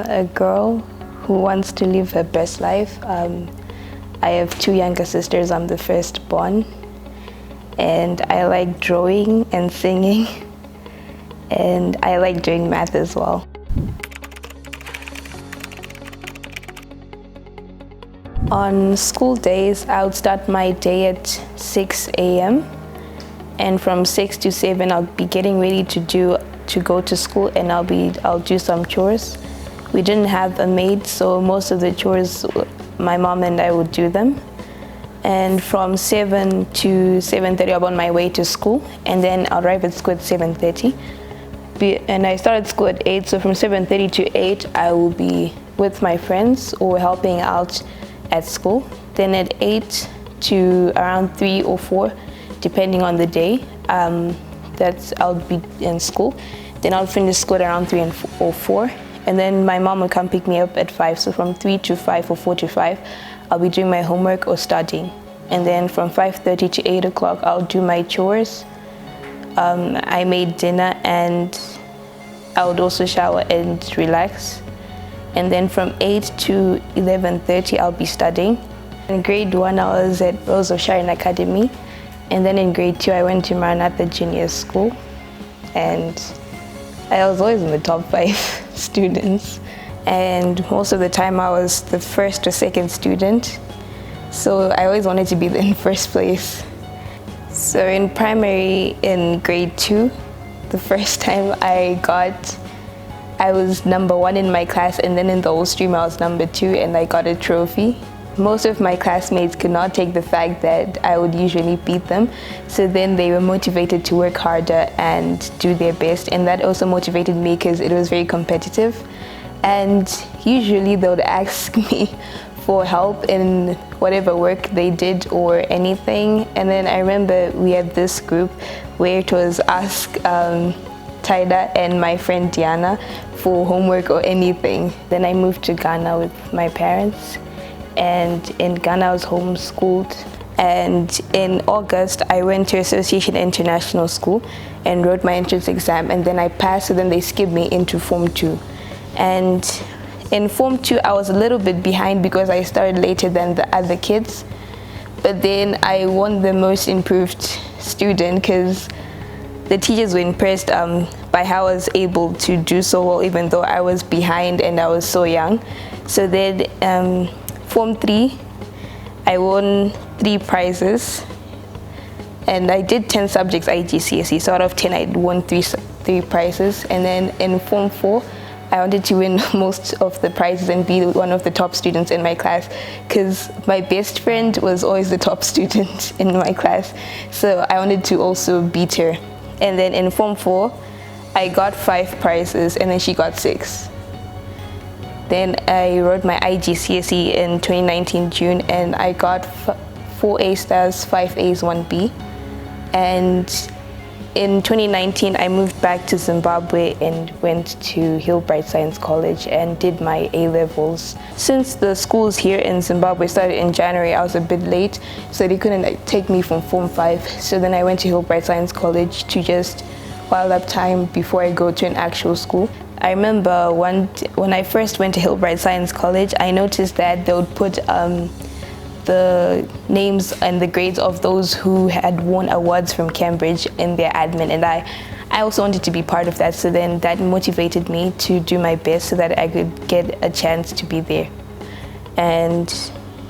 a girl who wants to live her best life. I have 2 younger sisters. I'm the firstborn, and I like drawing and singing, and I like doing math as well. On school days, I would start my day at 6 a.m. and from 6 to 7, I'll be getting ready to go to school, and I'll do some chores. We didn't have a maid, so most of the chores my mom and I would do them. And from 7 to 7:30, I'm on my way to school, and then I'll arrive at school at 7:30. And I started school at 8, so from 7:30 to 8, I will be with my friends or helping out at school. Then at 8 to around 3 or 4, depending on the day, I'll be in school. Then I'll finish school at around 3 or 4, and then my mom will come pick me up at 5. So from 3 to 5 or 4 to 5, I'll be doing my homework or studying. And then from 5:30 to 8 o'clock, I'll do my chores. I made dinner, and I would also shower and relax. And then from 8 to 11:30, I'll be studying. In grade 1, I was at Rose of Sharon Academy. And then in grade 2, I went to Maranatha Junior School. And I was always in the top 5 students. And most of the time, I was the first or second student. So I always wanted to be in first place. So in primary, in grade 2, the first time I was number 1 in my class, and then in the whole stream I was number 2, and I got a trophy. Most of my classmates could not take the fact that I would usually beat them, so then they were motivated to work harder and do their best, and that also motivated me because it was very competitive. And usually they would ask me for help in whatever work they did or anything. And then I remember we had this group where it was ask Taida and my friend Diana for homework or anything. Then I moved to Ghana with my parents, and in Ghana I was homeschooled. And in August I went to Association International School and wrote my entrance exam, and then I passed, so then they skipped me into Form 2. And in Form 2 I was a little bit behind because I started later than the other kids, but then I won the most improved student because the teachers were impressed by how I was able to do so well even though I was behind and I was so young. So then Form 3, I won 3 prizes, and I did 10 subjects IGCSE, so out of 10 I won 3 prizes. And then in Form 4, I wanted to win most of the prizes and be one of the top students in my class because my best friend was always the top student in my class, so I wanted to also beat her. And then in Form 4, I got 5 prizes, and then she got 6. Then I wrote my IGCSE in 2019 June, and I got 4 A stars, 5 A's, 1 B. And in 2019, I moved back to Zimbabwe and went to Hillbright Science College and did my A-levels. Since the schools here in Zimbabwe started in January, I was a bit late, so they couldn't take me from Form 5. So then I went to Hillbright Science College to just while up time before I go to an actual school. I remember when I first went to Hillbright Science College, I noticed that they would put the names and the grades of those who had won awards from Cambridge in their admin, and I also wanted to be part of that, so then that motivated me to do my best so that I could get a chance to be there. And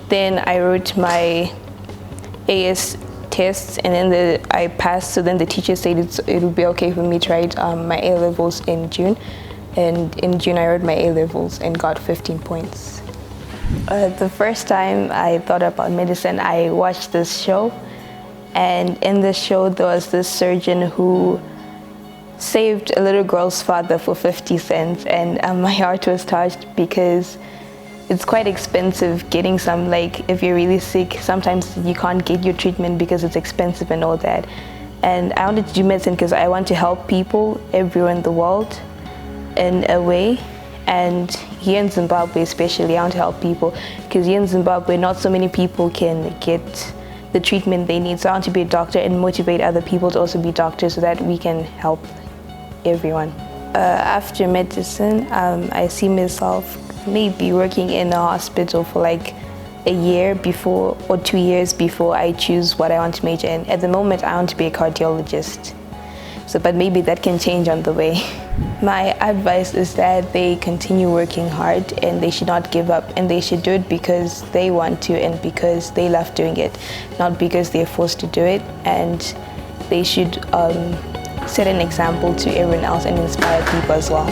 then I wrote my AS tests, and then I passed, so then the teacher said it would be okay for me to write my A-levels in June, and in June I wrote my A-levels and got 15 points. The first time I thought about medicine, I watched this show, and in this show there was this surgeon who saved a little girl's father for 50 cents, and my heart was touched because it's quite expensive getting some, like if you're really sick, sometimes you can't get your treatment because it's expensive and all that. And I wanted to do medicine because I want to help people everywhere in the world in a way. And here in Zimbabwe especially, I want to help people because here in Zimbabwe not so many people can get the treatment they need. So I want to be a doctor and motivate other people to also be doctors so that we can help everyone. After medicine, I see myself maybe working in a hospital for like a year before or 2 years before I choose what I want to major in. At the moment, I want to be a cardiologist. So, but maybe that can change on the way. My advice is that they continue working hard and they should not give up, and they should do it because they want to and because they love doing it, not because they're forced to do it. And they should set an example to everyone else and inspire people as well.